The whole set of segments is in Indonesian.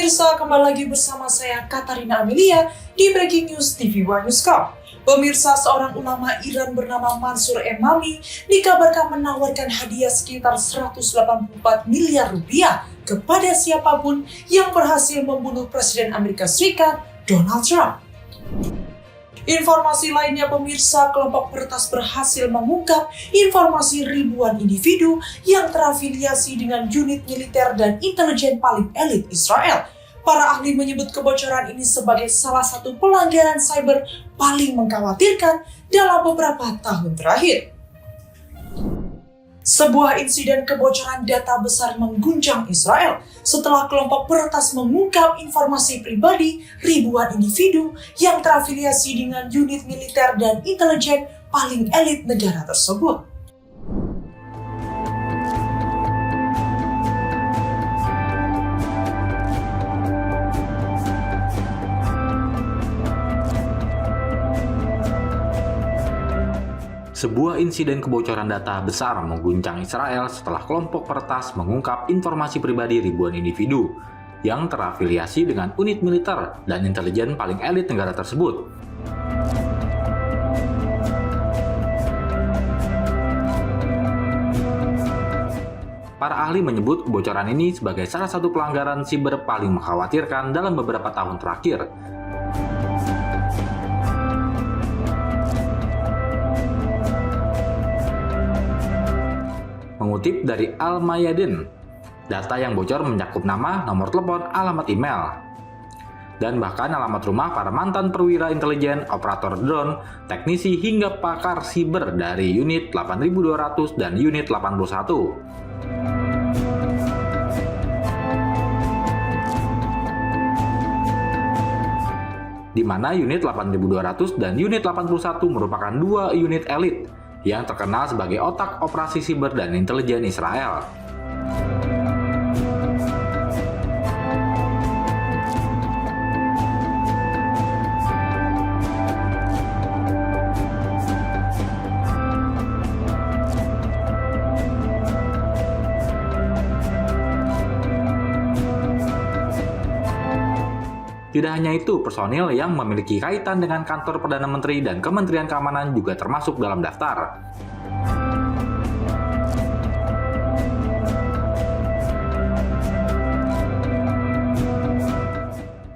Pemirsa, kembali lagi bersama saya Katarina Amelia di Breaking News TV One Newscom. Pemirsa, seorang ulama Iran bernama Mansur Emami dikabarkan menawarkan hadiah sekitar 184 miliar rupiah kepada siapapun yang berhasil membunuh Presiden Amerika Serikat Donald Trump. Informasi lainnya, pemirsa, kelompok peretas berhasil mengungkap informasi ribuan individu yang terafiliasi dengan unit militer dan intelijen paling elit Israel. Para ahli menyebut kebocoran ini sebagai salah satu pelanggaran cyber paling mengkhawatirkan dalam beberapa tahun terakhir. Sebuah insiden kebocoran data besar mengguncang Israel setelah kelompok peretas mengungkap informasi pribadi ribuan individu yang terafiliasi dengan unit militer dan intelijen paling elit negara tersebut. Sebuah insiden kebocoran data besar mengguncang Israel setelah kelompok peretas mengungkap informasi pribadi ribuan individu yang terafiliasi dengan unit militer dan intelijen paling elit negara tersebut. Para ahli menyebut kebocoran ini sebagai salah satu pelanggaran siber paling mengkhawatirkan dalam beberapa tahun terakhir. Mengutip dari Al-Mayadin, data yang bocor mencakup nama, nomor telepon, alamat email, dan bahkan alamat rumah para mantan perwira intelijen, operator drone, teknisi hingga pakar siber dari unit 8200 dan unit 81. Di mana unit 8200 dan unit 81 merupakan dua unit elit yang terkenal sebagai otak operasi siber dan intelijen Israel. Tidak hanya itu, personil yang memiliki kaitan dengan kantor Perdana Menteri dan Kementerian Keamanan juga termasuk dalam daftar.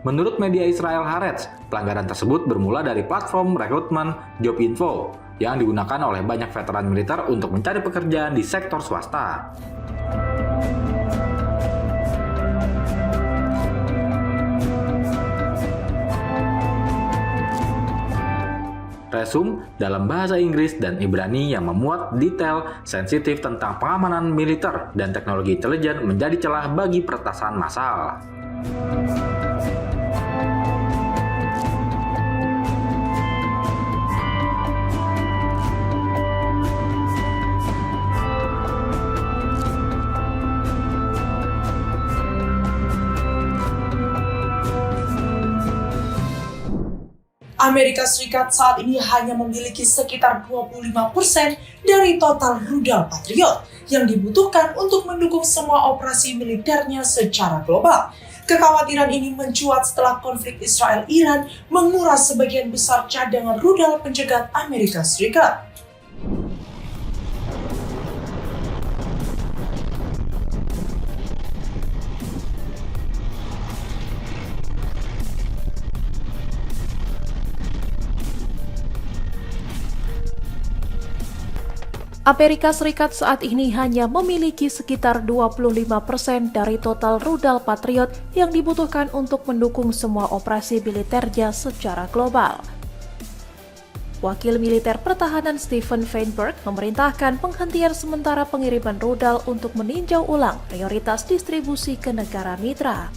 Menurut media Israel Haaretz, pelanggaran tersebut bermula dari platform rekrutmen Jobinfo yang digunakan oleh banyak veteran militer untuk mencari pekerjaan di sektor swasta. Resume dalam bahasa Inggris dan Ibrani yang memuat detail sensitif tentang pengamanan militer dan teknologi intelijen menjadi celah bagi peretasan massal. Amerika Serikat saat ini hanya memiliki sekitar 25% dari total rudal Patriot yang dibutuhkan untuk mendukung semua operasi militernya secara global. Kekhawatiran ini mencuat setelah konflik Israel-Iran menguras sebagian besar cadangan rudal pencegat Amerika Serikat. Amerika Serikat saat ini hanya memiliki sekitar 25% dari total rudal Patriot yang dibutuhkan untuk mendukung semua operasi militernya secara global. Wakil Militer Pertahanan Stephen Feinberg memerintahkan penghentian sementara pengiriman rudal untuk meninjau ulang prioritas distribusi ke negara mitra.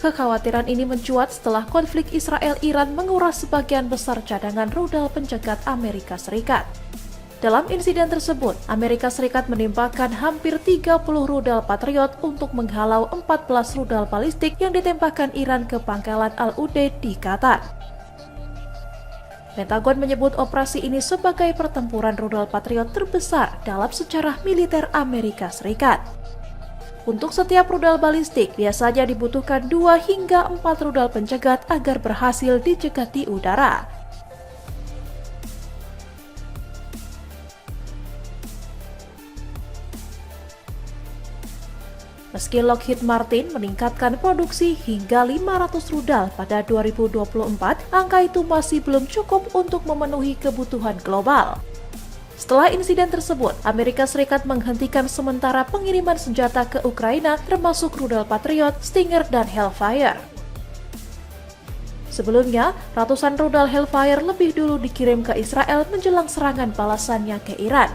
Kekhawatiran ini mencuat setelah konflik Israel-Iran menguras sebagian besar cadangan rudal pencegat Amerika Serikat. Dalam insiden tersebut, Amerika Serikat menembakkan hampir 30 rudal Patriot untuk menghalau 14 rudal balistik yang ditembakkan Iran ke pangkalan Al-Udeid di Qatar. Pentagon menyebut operasi ini sebagai pertempuran rudal Patriot terbesar dalam sejarah militer Amerika Serikat. Untuk setiap rudal balistik, biasanya dibutuhkan 2 hingga 4 rudal pencegat agar berhasil dicegat di udara. Meski Lockheed Martin meningkatkan produksi hingga 500 rudal pada 2024, angka itu masih belum cukup untuk memenuhi kebutuhan global. Setelah insiden tersebut, Amerika Serikat menghentikan sementara pengiriman senjata ke Ukraina termasuk rudal Patriot, Stinger, dan Hellfire. Sebelumnya, ratusan rudal Hellfire lebih dulu dikirim ke Israel menjelang serangan balasannya ke Iran.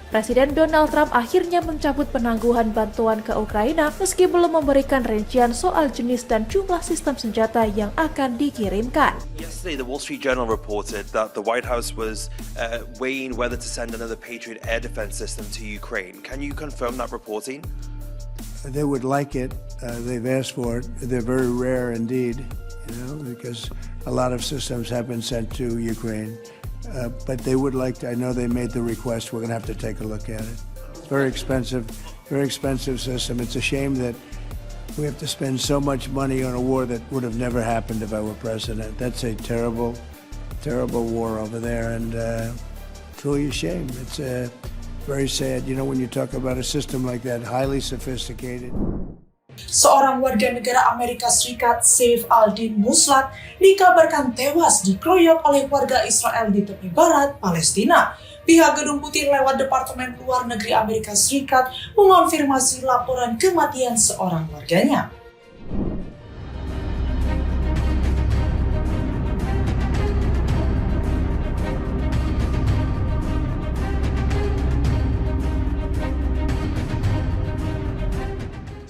Presiden Donald Trump akhirnya mencabut penangguhan bantuan ke Ukraina meski belum memberikan rincian soal jenis dan jumlah sistem senjata yang akan dikirimkan. Yesterday, the Wall Street Journal reported that the White House was weighing whether to send another Patriot air defense system to Ukraine. Can you confirm that reporting? They would like it. They've asked for it. They're very rare indeed, because a lot of systems have been sent to Ukraine. But they would like to. I know they made the request. We're going to have to take a look at it. It's very expensive system. It's a shame that we have to spend so much money on a war that would have never happened if I were president. That's a terrible, terrible war over there, and truly a shame. It's very sad. When you talk about a system like that, highly sophisticated. Seorang warga negara Amerika Serikat, Saif al-Din Muslat, dikabarkan tewas dikeroyok oleh warga Israel di tepi barat Palestina. Pihak Gedung Putih lewat Departemen Luar Negeri Amerika Serikat mengonfirmasi laporan kematian seorang warganya.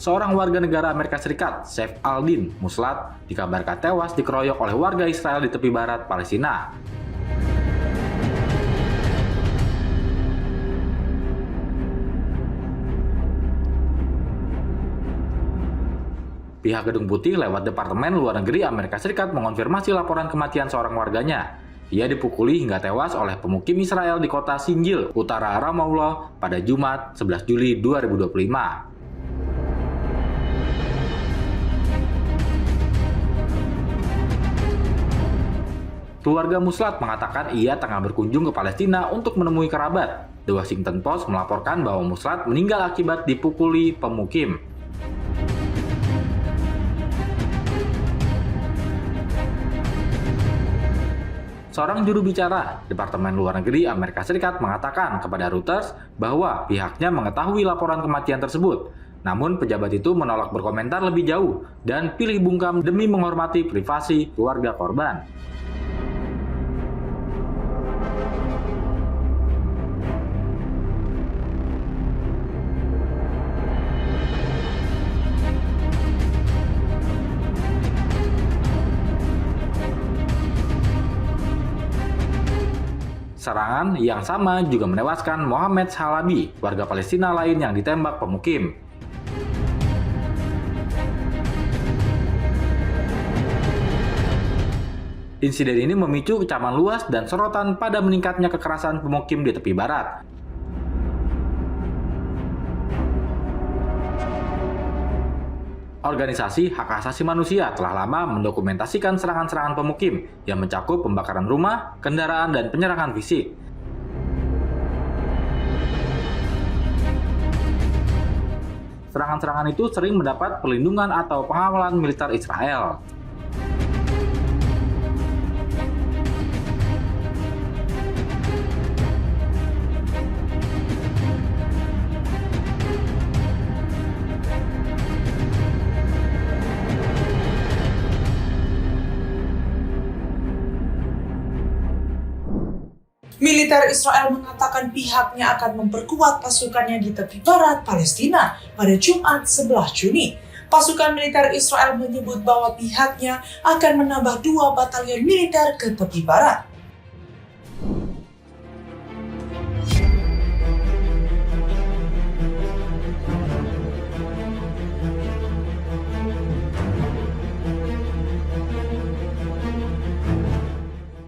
Seorang warga negara Amerika Serikat, Saif al-Din Muslat, dikabarkan tewas dikeroyok oleh warga Israel di tepi barat Palestina. Pihak Gedung Putih lewat Departemen Luar Negeri Amerika Serikat mengonfirmasi laporan kematian seorang warganya. Ia dipukuli hingga tewas oleh pemukim Israel di kota Sinjil, utara Ramallah pada Jumat 11 Juli 2025. Keluarga Muslat mengatakan ia tengah berkunjung ke Palestina untuk menemui kerabat. The Washington Post melaporkan bahwa Muslat meninggal akibat dipukuli pemukim. Seorang juru bicara Departemen Luar Negeri Amerika Serikat mengatakan kepada Reuters bahwa pihaknya mengetahui laporan kematian tersebut. Namun pejabat itu menolak berkomentar lebih jauh dan pilih bungkam demi menghormati privasi keluarga korban. Serangan yang sama juga menewaskan Mohamed Shalabi, warga Palestina lain yang ditembak pemukim. Insiden ini memicu kecaman luas dan sorotan pada meningkatnya kekerasan pemukim di tepi barat. Organisasi hak asasi manusia telah lama mendokumentasikan serangan-serangan pemukim yang mencakup pembakaran rumah, kendaraan, dan penyerangan fisik. Serangan-serangan itu sering mendapat perlindungan atau pengawalan militer Israel. Militer Israel mengatakan pihaknya akan memperkuat pasukannya di tepi barat Palestina pada Jumat 11 Juni. Pasukan militer Israel menyebut bahwa pihaknya akan menambah 2 batalion militer ke tepi barat.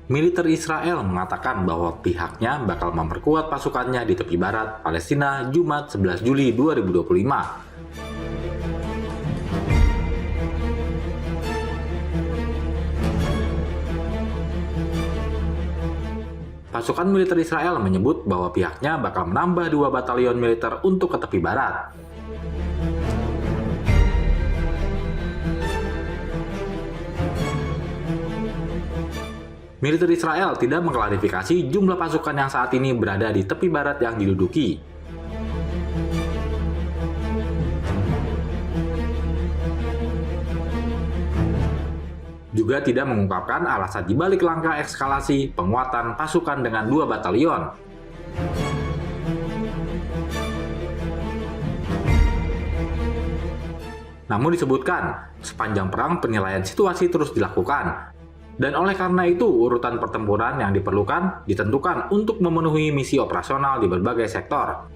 Militer Israel mengatakan bahwa pihaknya bakal memperkuat pasukannya di tepi barat Palestina Jumat 11 Juli 2025. Pasukan militer Israel menyebut bahwa pihaknya bakal menambah 2 batalion militer untuk ke tepi barat. Militer Israel tidak mengklarifikasi jumlah pasukan yang saat ini berada di tepi barat yang diduduki. Juga tidak mengungkapkan alasan dibalik langkah eskalasi penguatan pasukan dengan 2 batalion. Namun disebutkan, sepanjang perang penilaian situasi terus dilakukan. Dan oleh karena itu, urutan pertempuran yang diperlukan ditentukan untuk memenuhi misi operasional di berbagai sektor.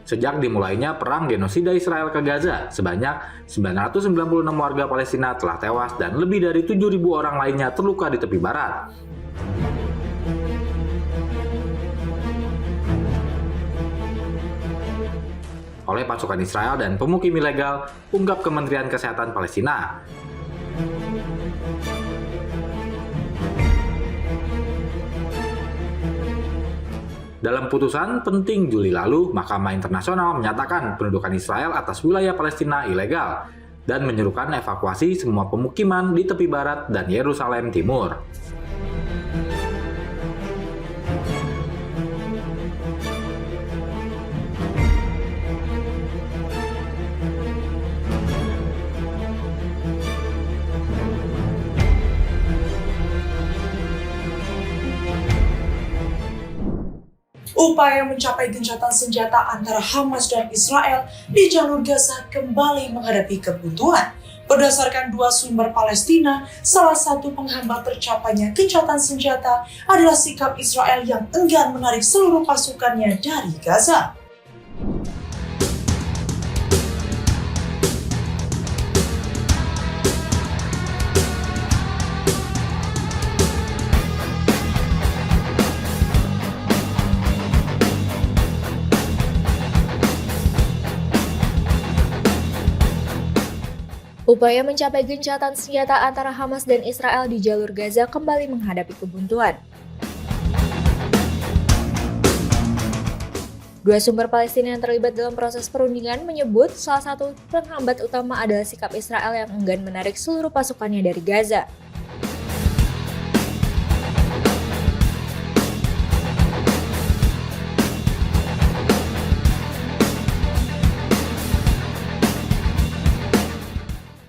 Sejak dimulainya perang genosida Israel ke Gaza, sebanyak 996 warga Palestina telah tewas dan lebih dari 7.000 orang lainnya terluka di tepi barat. Oleh pasukan Israel dan pemukim ilegal, ungkap Kementerian Kesehatan Palestina. Dalam putusan penting Juli lalu, Mahkamah Internasional menyatakan pendudukan Israel atas wilayah Palestina ilegal dan menyerukan evakuasi semua pemukiman di tepi barat dan Yerusalem Timur. Upaya mencapai gencatan senjata antara Hamas dan Israel di jalur Gaza kembali menghadapi kebuntuan. Berdasarkan 2 sumber Palestina, salah satu penghambat tercapainya gencatan senjata adalah sikap Israel yang enggan menarik seluruh pasukannya dari Gaza. Upaya mencapai gencatan senjata antara Hamas dan Israel di jalur Gaza kembali menghadapi kebuntuan. 2 sumber Palestina yang terlibat dalam proses perundingan menyebut salah satu penghambat utama adalah sikap Israel yang enggan menarik seluruh pasukannya dari Gaza.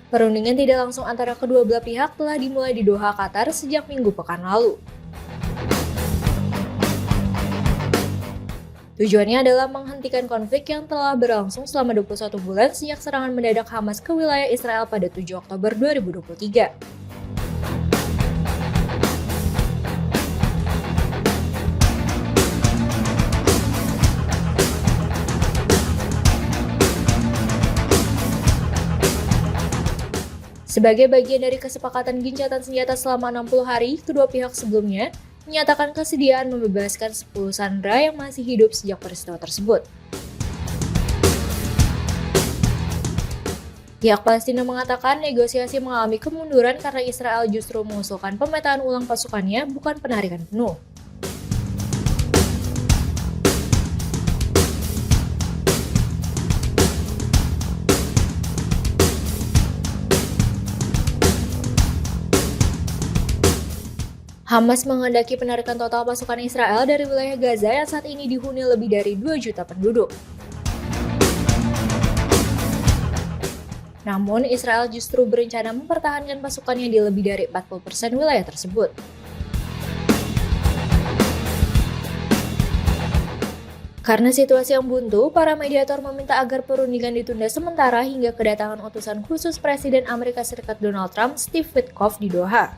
Perundingan tidak langsung antara kedua belah pihak telah dimulai di Doha, Qatar sejak Minggu pekan lalu. Tujuannya adalah menghentikan konflik yang telah berlangsung selama 21 bulan sejak serangan mendadak Hamas ke wilayah Israel pada 7 Oktober 2023. Sebagai bagian dari kesepakatan gencatan senjata selama 60 hari, kedua pihak sebelumnya menyatakan kesediaan membebaskan 10 sandera yang masih hidup sejak peristiwa tersebut. Pihak Palestina mengatakan negosiasi mengalami kemunduran karena Israel justru mengusulkan pemetaan ulang pasukannya, bukan penarikan penuh. Hamas menghendaki penarikan total pasukan Israel dari wilayah Gaza yang saat ini dihuni lebih dari 2 juta penduduk. Namun, Israel justru berencana mempertahankan pasukannya di lebih dari 40% wilayah tersebut. Karena situasi yang buntu, para mediator meminta agar perundingan ditunda sementara hingga kedatangan utusan khusus Presiden Amerika Serikat Donald Trump, Steve Witkoff, di Doha.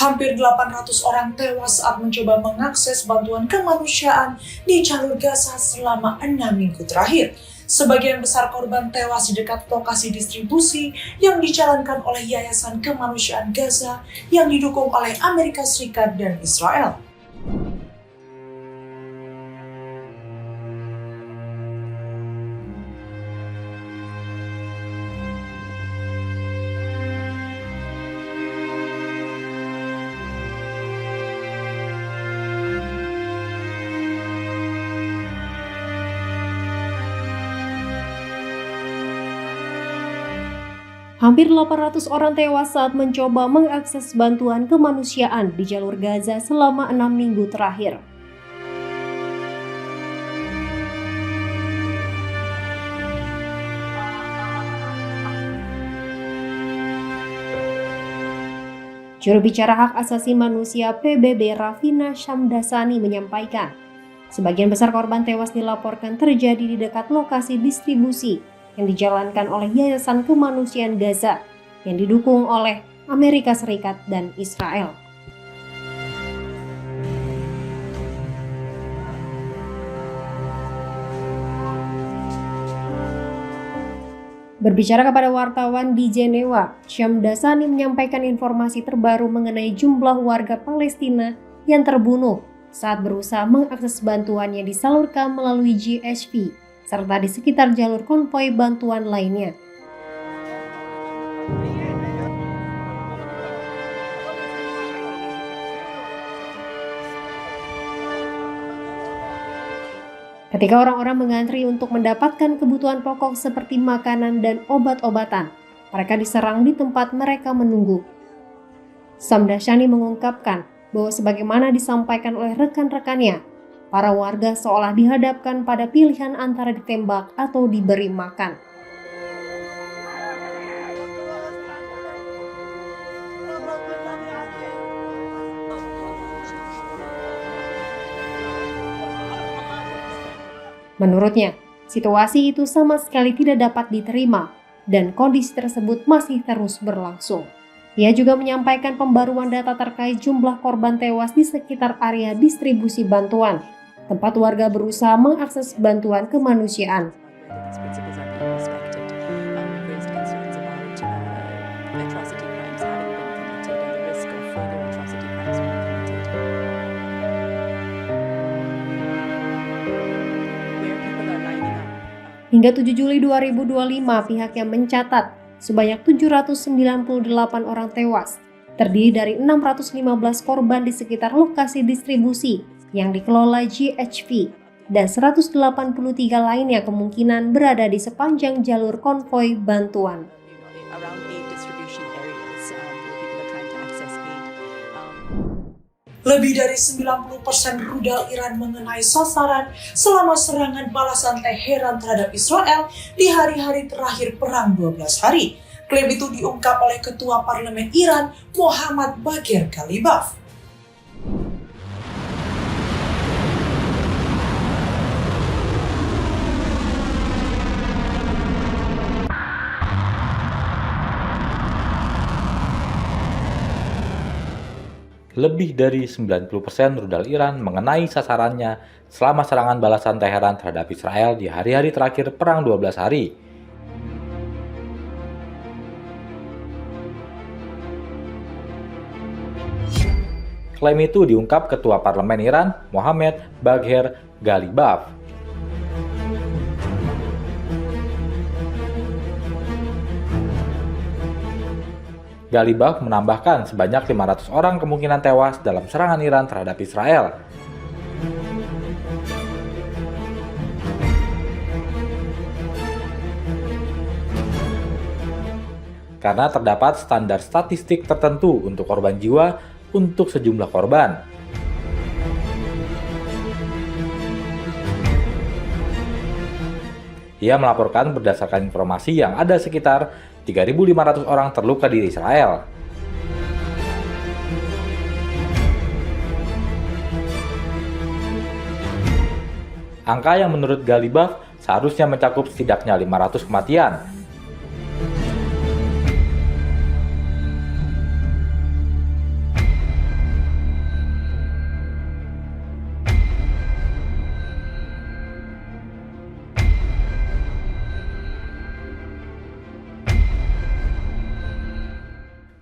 Hampir 800 orang tewas saat mencoba mengakses bantuan kemanusiaan di jalur Gaza selama 6 minggu terakhir. Sebagian besar korban tewas di dekat lokasi distribusi yang dijalankan oleh Yayasan Kemanusiaan Gaza yang didukung oleh Amerika Serikat dan Israel. Hampir 800 orang tewas saat mencoba mengakses bantuan kemanusiaan di jalur Gaza selama 6 minggu terakhir. Juru bicara hak asasi manusia PBB Rafina Shamdasani menyampaikan, sebagian besar korban tewas dilaporkan terjadi di dekat lokasi distribusi yang dijalankan oleh Yayasan Kemanusiaan Gaza yang didukung oleh Amerika Serikat dan Israel. Berbicara kepada wartawan di Jenewa, Shamdasani menyampaikan informasi terbaru mengenai jumlah warga Palestina yang terbunuh saat berusaha mengakses bantuan yang disalurkan melalui GHV serta di sekitar jalur konvoi bantuan lainnya. Ketika orang-orang mengantri untuk mendapatkan kebutuhan pokok seperti makanan dan obat-obatan, mereka diserang di tempat mereka menunggu. Shamdasani mengungkapkan bahwa sebagaimana disampaikan oleh rekan-rekannya, para warga seolah dihadapkan pada pilihan antara ditembak atau diberi makan. Menurutnya, situasi itu sama sekali tidak dapat diterima dan kondisi tersebut masih terus berlangsung. Ia juga menyampaikan pembaruan data terkait jumlah korban tewas di sekitar area distribusi bantuan, tempat warga berusaha mengakses bantuan kemanusiaan. Hingga 7 Juli 2025, pihaknya mencatat sebanyak 798 orang tewas, terdiri dari 615 korban di sekitar lokasi distribusi yang dikelola GHV, dan 183 lainnya kemungkinan berada di sepanjang jalur konvoi bantuan. Lebih dari 90% rudal Iran mengenai sasaran selama serangan balasan Teheran terhadap Israel di hari-hari terakhir perang 12 hari. Klaim itu diungkap oleh Ketua Parlemen Iran, Mohammad Bagher Ghalibaf. Lebih dari 90% rudal Iran mengenai sasarannya selama serangan balasan Teheran terhadap Israel di hari-hari terakhir perang 12 hari. Klaim itu diungkap Ketua Parlemen Iran, Mohammad Bagher Ghalibaf. Ghalibaf menambahkan sebanyak 500 orang kemungkinan tewas dalam serangan Iran terhadap Israel. Karena terdapat standar statistik tertentu untuk korban jiwa untuk sejumlah korban. Ia melaporkan berdasarkan informasi yang ada sekitar 3.500 orang terluka di Israel. Angka yang menurut Ghalibaf seharusnya mencakup setidaknya 500 kematian.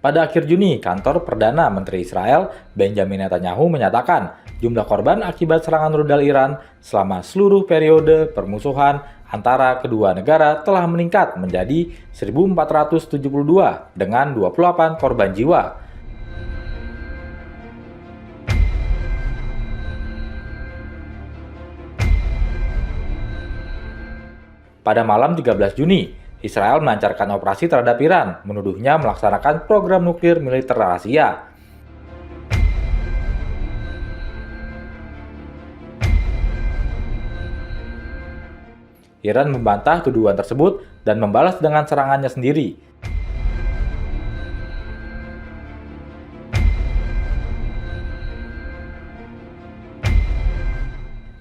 Pada akhir Juni, kantor Perdana Menteri Israel, Benjamin Netanyahu menyatakan jumlah korban akibat serangan rudal Iran selama seluruh periode permusuhan antara kedua negara telah meningkat menjadi 1.472 dengan 28 korban jiwa. Pada malam 13 Juni, Israel melancarkan operasi terhadap Iran, menuduhnya melaksanakan program nuklir militer rahasia. Iran membantah tuduhan tersebut dan membalas dengan serangannya sendiri.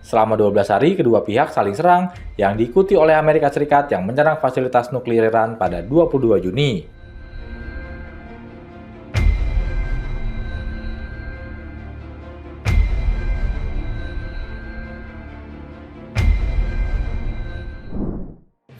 Selama 12 hari, kedua pihak saling serang yang diikuti oleh Amerika Serikat yang menyerang fasilitas nuklir Iran pada 22 Juni.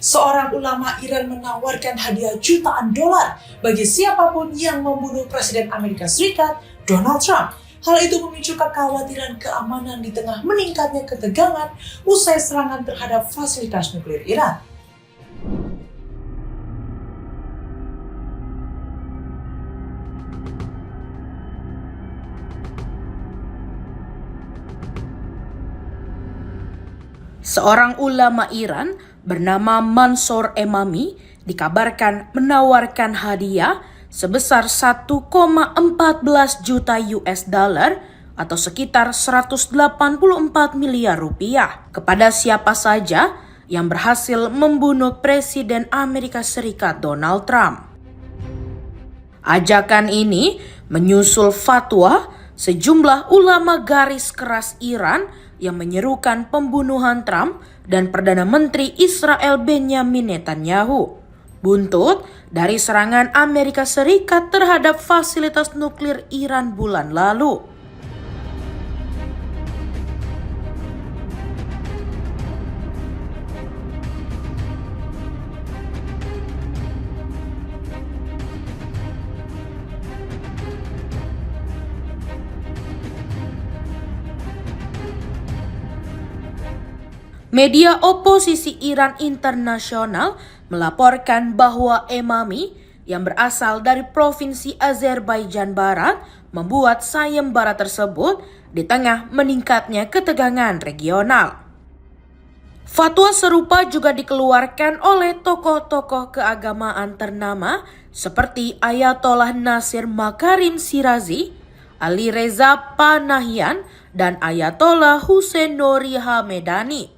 Seorang ulama Iran menawarkan hadiah jutaan dolar bagi siapapun yang membunuh Presiden Amerika Serikat, Donald Trump. Hal itu memicu kekhawatiran keamanan di tengah meningkatnya ketegangan usai serangan terhadap fasilitas nuklir Iran. Seorang ulama Iran bernama Mansour Emami dikabarkan menawarkan hadiah sebesar 1,14 juta US dollar atau sekitar 184 miliar rupiah kepada siapa saja yang berhasil membunuh Presiden Amerika Serikat Donald Trump. Ajakan ini menyusul fatwa sejumlah ulama garis keras Iran yang menyerukan pembunuhan Trump dan Perdana Menteri Israel Benjamin Netanyahu. Buntut dari serangan Amerika Serikat terhadap fasilitas nuklir Iran bulan lalu. Media oposisi Iran internasional melaporkan bahwa Emami yang berasal dari Provinsi Azerbaijan Barat membuat sayembara tersebut di tengah meningkatnya ketegangan regional. Fatwa serupa juga dikeluarkan oleh tokoh-tokoh keagamaan ternama seperti Ayatollah Nasir Makarim Shirazi, Ali Reza Panahian, dan Ayatollah Hussein Nuri Hamedani.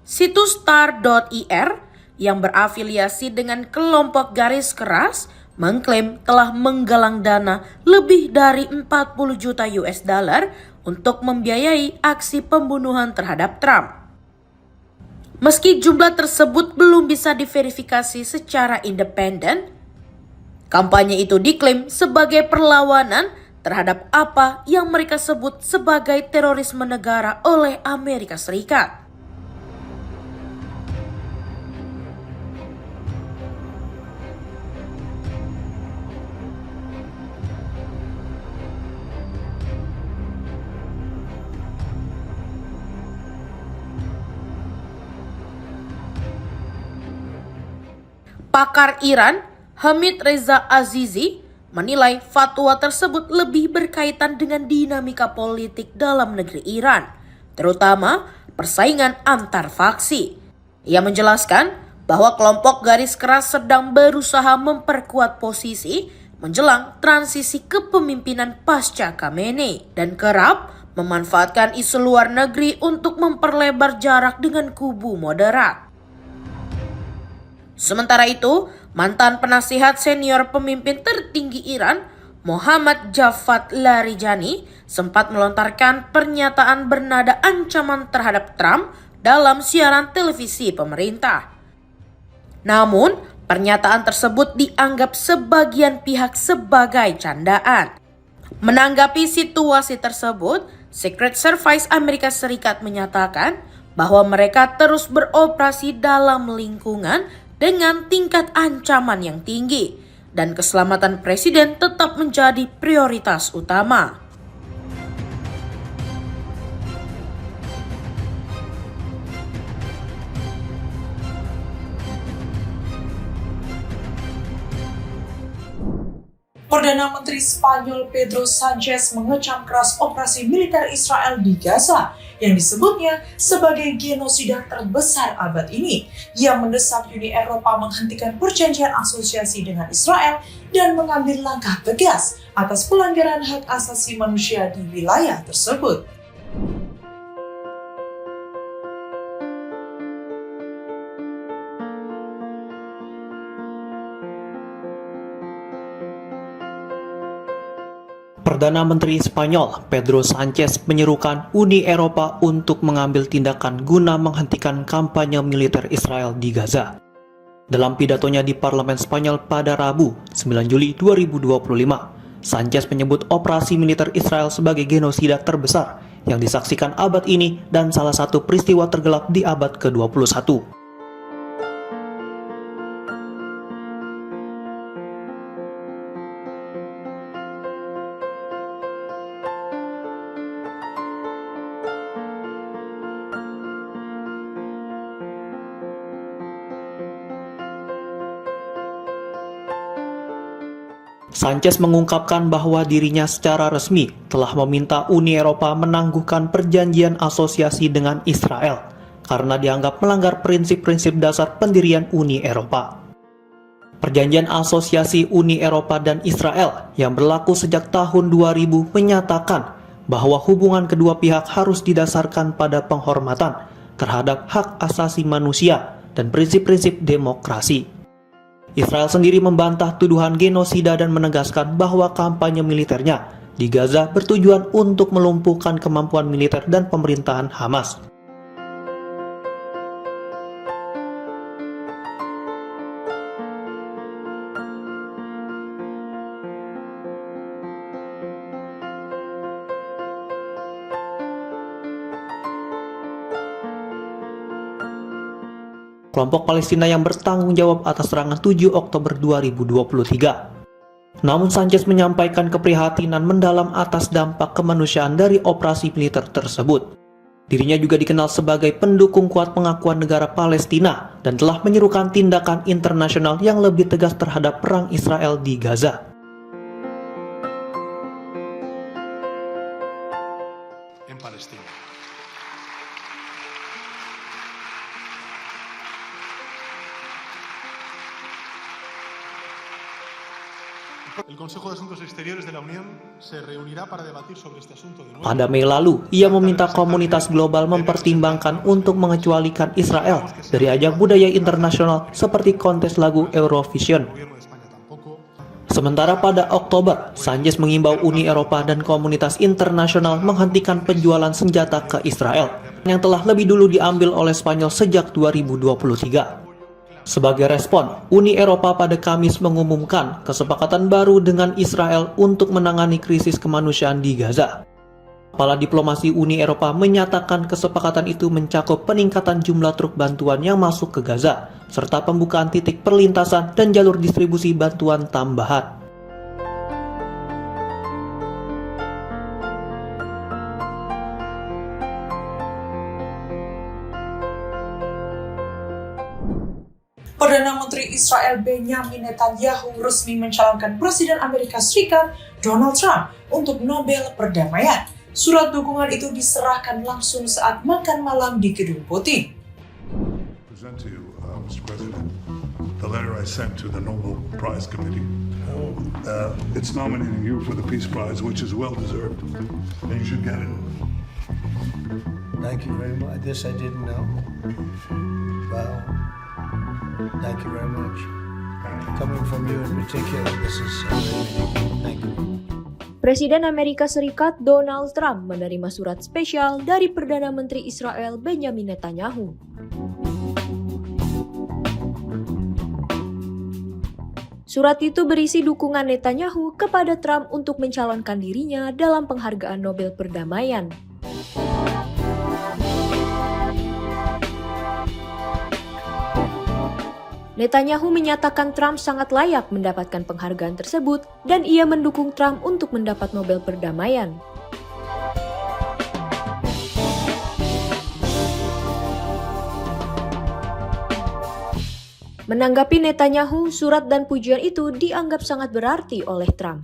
Situs star.ir yang berafiliasi dengan kelompok garis keras mengklaim telah menggalang dana lebih dari 40 juta US dollar untuk membiayai aksi pembunuhan terhadap Trump. Meski jumlah tersebut belum bisa diverifikasi secara independen, kampanye itu diklaim sebagai perlawanan terhadap apa yang mereka sebut sebagai terorisme negara oleh Amerika Serikat. Pakar Iran, Hamid Reza Azizi, menilai fatwa tersebut lebih berkaitan dengan dinamika politik dalam negeri Iran, terutama persaingan antar faksi. Ia menjelaskan bahwa kelompok garis keras sedang berusaha memperkuat posisi menjelang transisi kepemimpinan pasca Khamenei dan kerap memanfaatkan isu luar negeri untuk memperlebar jarak dengan kubu moderat. Sementara itu, mantan penasihat senior pemimpin tertinggi Iran, Mohammad Javad Larijani, sempat melontarkan pernyataan bernada ancaman terhadap Trump dalam siaran televisi pemerintah. Namun, pernyataan tersebut dianggap sebagian pihak sebagai candaan. Menanggapi situasi tersebut, Secret Service Amerika Serikat menyatakan bahwa mereka terus beroperasi dalam lingkungan dengan tingkat ancaman yang tinggi dan keselamatan presiden tetap menjadi prioritas utama. Perdana Menteri Spanyol Pedro Sanchez mengecam keras operasi militer Israel di Gaza yang disebutnya sebagai genosida terbesar abad ini. Ia mendesak Uni Eropa menghentikan perjanjian asosiasi dengan Israel dan mengambil langkah tegas atas pelanggaran hak asasi manusia di wilayah tersebut. Perdana Menteri Spanyol Pedro Sanchez menyerukan Uni Eropa untuk mengambil tindakan guna menghentikan kampanye militer Israel di Gaza. Dalam pidatonya di Parlemen Spanyol pada Rabu, 9 Juli 2025, Sanchez menyebut operasi militer Israel sebagai genosida terbesar yang disaksikan abad ini dan salah satu peristiwa tergelap di abad ke-21. Sanchez mengungkapkan bahwa dirinya secara resmi telah meminta Uni Eropa menangguhkan perjanjian asosiasi dengan Israel karena dianggap melanggar prinsip-prinsip dasar pendirian Uni Eropa. Perjanjian asosiasi Uni Eropa dan Israel yang berlaku sejak tahun 2000 menyatakan bahwa hubungan kedua pihak harus didasarkan pada penghormatan terhadap hak asasi manusia dan prinsip-prinsip demokrasi. Israel sendiri membantah tuduhan genosida dan menegaskan bahwa kampanye militernya di Gaza bertujuan untuk melumpuhkan kemampuan militer dan pemerintahan Hamas. Kelompok Palestina yang bertanggung jawab atas serangan 7 Oktober 2023. Namun Sanchez menyampaikan keprihatinan mendalam atas dampak kemanusiaan dari operasi militer tersebut. Dirinya juga dikenal sebagai pendukung kuat pengakuan negara Palestina dan telah menyerukan tindakan internasional yang lebih tegas terhadap perang Israel di Gaza. Pada Mei lalu, ia meminta komunitas global mempertimbangkan untuk mengecualikan Israel dari ajang budaya internasional seperti kontes lagu Eurovision. Sementara pada Oktober, Sanchez mengimbau Uni Eropa dan komunitas internasional menghentikan penjualan senjata ke Israel yang telah lebih dulu diambil oleh Spanyol sejak 2023. Sebagai respon, Uni Eropa pada Kamis mengumumkan kesepakatan baru dengan Israel untuk menangani krisis kemanusiaan di Gaza. Kepala diplomasi Uni Eropa menyatakan kesepakatan itu mencakup peningkatan jumlah truk bantuan yang masuk ke Gaza, serta pembukaan titik perlintasan dan jalur distribusi bantuan tambahan. Perdana Menteri Israel Benjamin Netanyahu resmi mencalonkan Presiden Amerika Serikat Donald Trump untuk Nobel Perdamaian. Surat dukungan itu diserahkan langsung saat makan malam di Gedung Putih. Present to you, Mr. President, the letter I sent to the Nobel Prize Committee. It's nominating you for the Peace Prize, which is well deserved, and you should get it. Thank you very much. This I didn't know. Wow. Thank you very much. Coming from you in particular, this is amazing. Thank you. Presiden Amerika Serikat Donald Trump menerima surat spesial dari Perdana Menteri Israel Benjamin Netanyahu. Surat itu berisi dukungan Netanyahu kepada Trump untuk mencalonkan dirinya dalam penghargaan Nobel Perdamaian. Netanyahu menyatakan Trump sangat layak mendapatkan penghargaan tersebut dan ia mendukung Trump untuk mendapat Nobel Perdamaian. Menanggapi Netanyahu, surat dan pujian itu dianggap sangat berarti oleh Trump.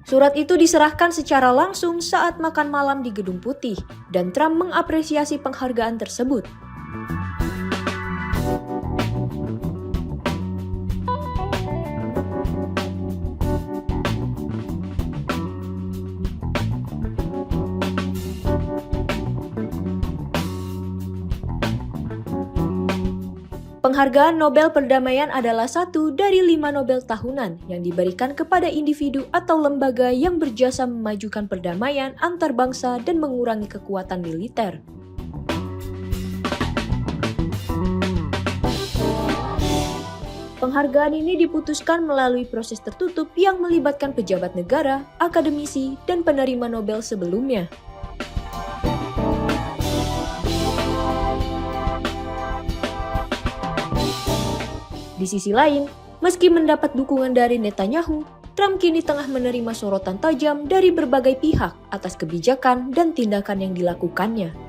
Surat itu diserahkan secara langsung saat makan malam di Gedung Putih, dan Trump mengapresiasi penghargaan tersebut. Penghargaan Nobel Perdamaian adalah satu dari 5 Nobel tahunan yang diberikan kepada individu atau lembaga yang berjasa memajukan perdamaian antar bangsa dan mengurangi kekuatan militer. Penghargaan ini diputuskan melalui proses tertutup yang melibatkan pejabat negara, akademisi, dan penerima Nobel sebelumnya. Di sisi lain, meski mendapat dukungan dari Netanyahu, Trump kini tengah menerima sorotan tajam dari berbagai pihak atas kebijakan dan tindakan yang dilakukannya.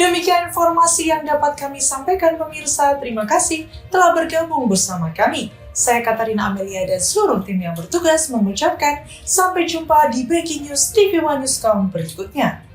Demikian informasi yang dapat kami sampaikan pemirsa. Terima kasih telah bergabung bersama kami. Saya Katarina Amelia dan seluruh tim yang bertugas mengucapkan sampai jumpa di Breaking News TV One Newscom berikutnya.